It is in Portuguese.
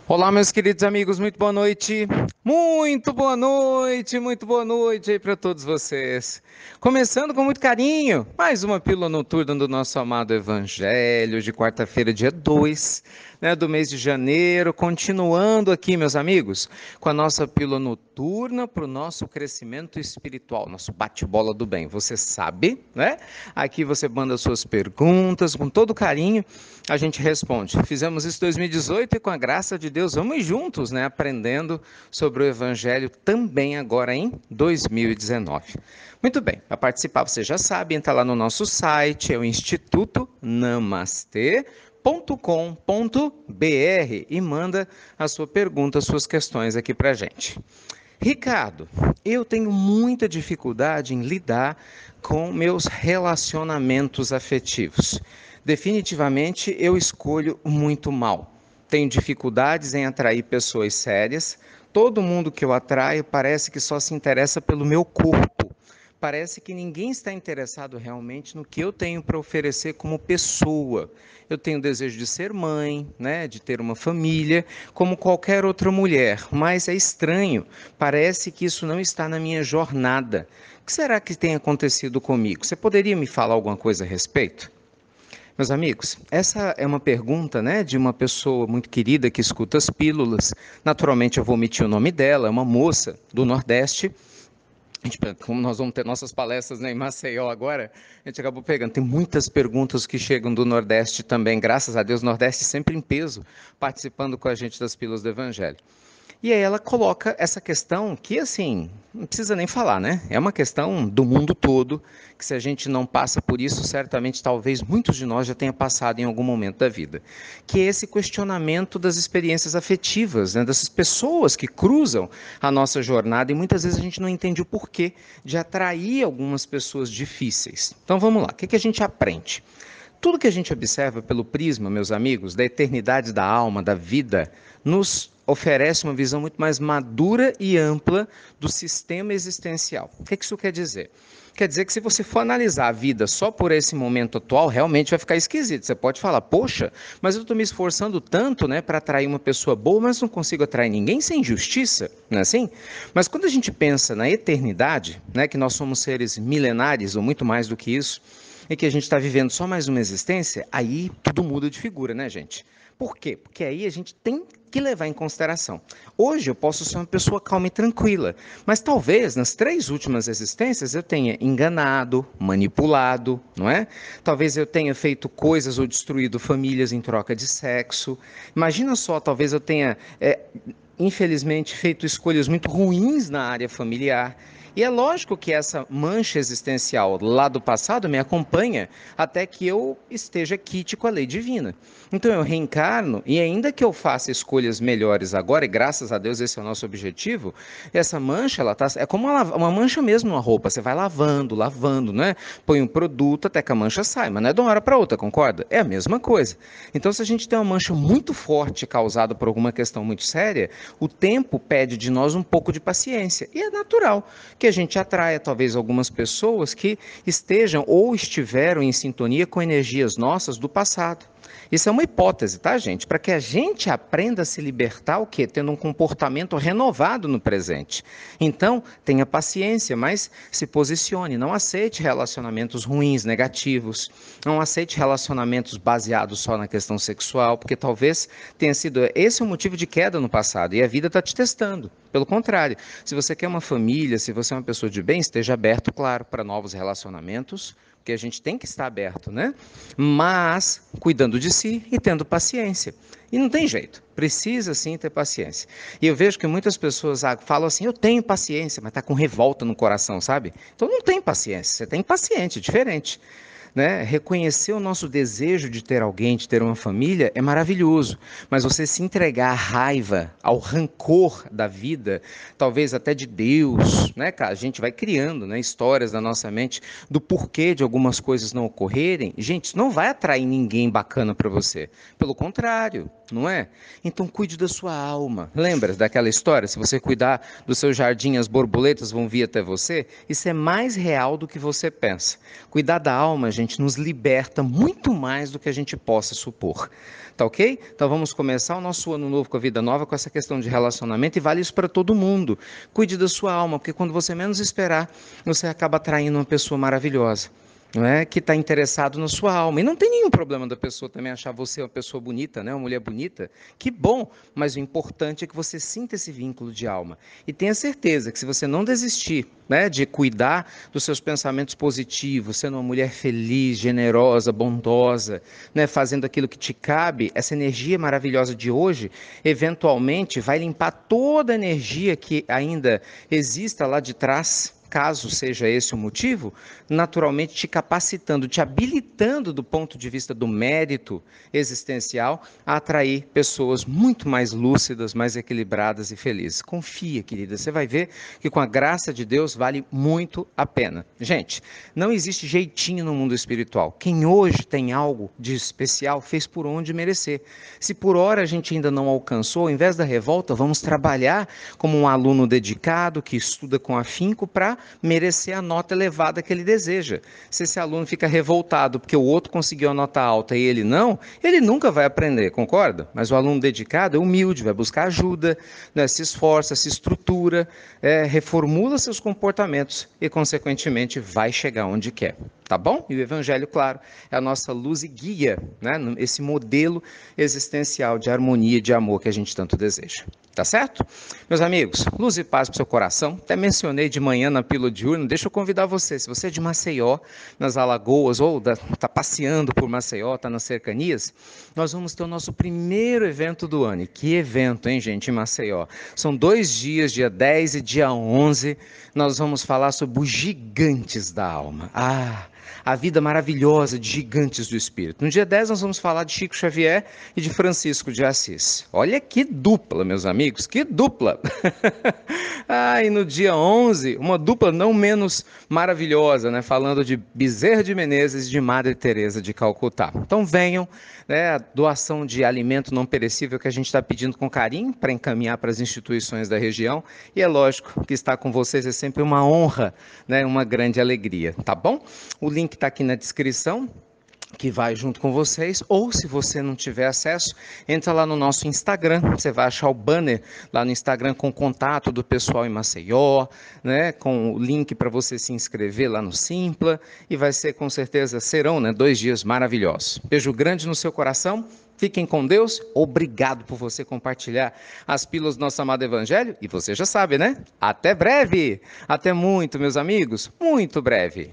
Olá, meus queridos amigos, muito boa noite. Muito boa noite aí para todos vocês. Começando com muito carinho, mais uma pílula noturna do nosso amado Evangelho, de quarta-feira, dia 2, né, do mês de janeiro. Continuando aqui, meus amigos, com a nossa pílula noturna para o nosso crescimento espiritual, nosso bate-bola do bem. Você sabe, né? Aqui você manda suas perguntas com todo carinho, a gente responde. Fizemos isso em 2018 e com a graça de Deus, vamos juntos, né, aprendendo sobre o Evangelho também agora em 2019. Muito bem, para participar você já sabe, entra lá no nosso site, é o Instituto Namastê.com.br e manda a sua pergunta, as suas questões aqui para a gente. Ricardo, eu tenho muita dificuldade em lidar com meus relacionamentos afetivos. Definitivamente eu escolho muito mal. Tenho dificuldades em atrair pessoas sérias. Todo mundo que eu atraio parece que só se interessa pelo meu corpo. Parece que ninguém está interessado realmente no que eu tenho para oferecer como pessoa. Eu tenho desejo de ser mãe, né, de ter uma família, como qualquer outra mulher, mas é estranho. Parece que isso não está na minha jornada. O que será que tem acontecido comigo? Você poderia me falar alguma coisa a respeito? Meus amigos, essa é uma pergunta, né, de uma pessoa muito querida que escuta as pílulas. Naturalmente, eu vou omitir o nome dela, é uma moça do Nordeste. Como nós vamos ter nossas palestras, né, em Maceió agora, a gente acabou pegando. Tem muitas perguntas que chegam do Nordeste também, graças a Deus, Nordeste sempre em peso, participando com a gente das pílulas do Evangelho. E aí ela coloca essa questão que, assim, não precisa nem falar, né? É uma questão do mundo todo, que se a gente não passa por isso, certamente, talvez muitos de nós já tenham passado em algum momento da vida. Que é esse questionamento das experiências afetivas, né? Dessas pessoas que cruzam a nossa jornada e muitas vezes a gente não entende o porquê de atrair algumas pessoas difíceis. Então vamos lá, o que a gente aprende? Tudo que a gente observa pelo prisma, meus amigos, da eternidade da alma, da vida, nos oferece uma visão muito mais madura e ampla do sistema existencial. O que isso quer dizer? Quer dizer que se você for analisar a vida só por esse momento atual, realmente vai ficar esquisito. Você pode falar, poxa, mas eu estou me esforçando tanto, né, para atrair uma pessoa boa, mas não consigo atrair ninguém sem justiça, não é assim? Mas quando a gente pensa na eternidade, né, que nós somos seres milenares ou muito mais do que isso, e que a gente está vivendo só mais uma existência, aí tudo muda de figura, né, gente? Por quê? Porque aí a gente tem que levar em consideração. Hoje eu posso ser uma pessoa calma e tranquila, mas talvez nas 3 últimas existências eu tenha enganado, manipulado, não é? Talvez eu tenha feito coisas ou destruído famílias em troca de sexo. Imagina só, talvez eu tenha, infelizmente, feito escolhas muito ruins na área familiar. E é lógico que essa mancha existencial lá do passado me acompanha até que eu esteja quite com a lei divina. Então eu reencarno e ainda que eu faça escolhas melhores agora, e graças a Deus esse é o nosso objetivo, essa mancha, ela tá, é como uma mancha mesmo na roupa, você vai lavando, lavando, né? Põe um produto até que a mancha sai, mas não é de uma hora para outra, concorda? É a mesma coisa. Então se a gente tem uma mancha muito forte causada por alguma questão muito séria, o tempo pede de nós um pouco de paciência. E é natural que a gente atraia talvez algumas pessoas que estejam ou estiveram em sintonia com energias nossas do passado. Isso é uma hipótese, tá, gente? Para que a gente aprenda a se libertar, o quê? Tendo um comportamento renovado no presente. Então, tenha paciência, mas se posicione. Não aceite relacionamentos ruins, negativos. Não aceite relacionamentos baseados só na questão sexual, porque talvez tenha sido esse o motivo de queda no passado e a vida está te testando. Pelo contrário, se você quer uma família, se você é uma pessoa de bem, esteja aberto, claro, para novos relacionamentos, porque a gente tem que estar aberto, né? Mas cuidando de si e tendo paciência. E não tem jeito, precisa sim ter paciência. E eu vejo que muitas pessoas falam assim, eu tenho paciência, mas está com revolta no coração, sabe? Então não tem paciência, você tem paciente, é diferente. Né? Reconhecer o nosso desejo de ter alguém, de ter uma família, é maravilhoso. Mas você se entregar à raiva, ao rancor da vida, talvez até de Deus, né, cara? A gente vai criando, né, histórias na nossa mente do porquê de algumas coisas não ocorrerem. Gente, isso não vai atrair ninguém bacana para você. Pelo contrário, não é? Então cuide da sua alma. Lembra daquela história? Se você cuidar do seu jardim, as borboletas vão vir até você. Isso é mais real do que você pensa. Cuidar da alma, gente, nos liberta muito mais do que a gente possa supor. Tá ok? Então vamos começar o nosso ano novo com a vida nova com essa questão de relacionamento e vale isso para todo mundo. Cuide da sua alma, porque quando você menos esperar, você acaba atraindo uma pessoa maravilhosa, não é, que está interessado na sua alma. E não tem nenhum problema da pessoa também achar você uma pessoa bonita, né? Uma mulher bonita. Que bom, mas o importante é que você sinta esse vínculo de alma. E tenha certeza que se você não desistir, né, de cuidar dos seus pensamentos positivos, sendo uma mulher feliz, generosa, bondosa, né, fazendo aquilo que te cabe, essa energia maravilhosa de hoje, eventualmente vai limpar toda a energia que ainda exista lá de trás, caso seja esse o motivo, naturalmente te capacitando, te habilitando do ponto de vista do mérito existencial a atrair pessoas muito mais lúcidas, mais equilibradas e felizes. Confia, querida, você vai ver que com a graça de Deus vale muito a pena. Gente, não existe jeitinho no mundo espiritual. Quem hoje tem algo de especial fez por onde merecer. Se por hora a gente ainda não alcançou, ao invés da revolta, vamos trabalhar como um aluno dedicado que estuda com afinco para merecer a nota elevada que ele deseja. Se esse aluno fica revoltado porque o outro conseguiu a nota alta e ele não, ele nunca vai aprender, concorda? Mas o aluno dedicado é humilde, vai buscar ajuda, né, se esforça, se estrutura, reformula seus comportamentos e, consequentemente, vai chegar onde quer. Tá bom? E o Evangelho, claro, é a nossa luz e guia, né? Esse modelo existencial de harmonia e de amor que a gente tanto deseja. Tá certo? Meus amigos, luz e paz para o seu coração. Até mencionei de manhã na pílula diurna. Deixa eu convidar você. Se você é de Maceió, nas Alagoas, ou está passeando por Maceió, está nas cercanias, nós vamos ter o nosso primeiro evento do ano. E que evento, hein, gente, em Maceió? São 2 dias, dia 10 e dia 11. Nós vamos falar sobre os gigantes da alma. A vida maravilhosa de gigantes do espírito. No dia 10 nós vamos falar de Chico Xavier e de Francisco de Assis. Olha que dupla, meus amigos, que dupla! E no dia 11, uma dupla não menos maravilhosa, né? Falando de Bezerra de Menezes e de Madre Teresa de Calcutá. Então venham, né? A doação de alimento não perecível que a gente está pedindo com carinho para encaminhar para as instituições da região. E é lógico que estar com vocês é sempre uma honra, né? Uma grande alegria, tá bom? O link está aqui na descrição, que vai junto com vocês, ou se você não tiver acesso, entra lá no nosso Instagram, você vai achar o banner lá no Instagram com o contato do pessoal em Maceió, né, com o link para você se inscrever lá no Simpla, e vai ser com certeza, serão, né, 2 dias maravilhosos. Beijo grande no seu coração, fiquem com Deus, obrigado por você compartilhar as pílulas do nosso amado Evangelho, e você já sabe, né? Até breve, até muito, meus amigos, muito breve.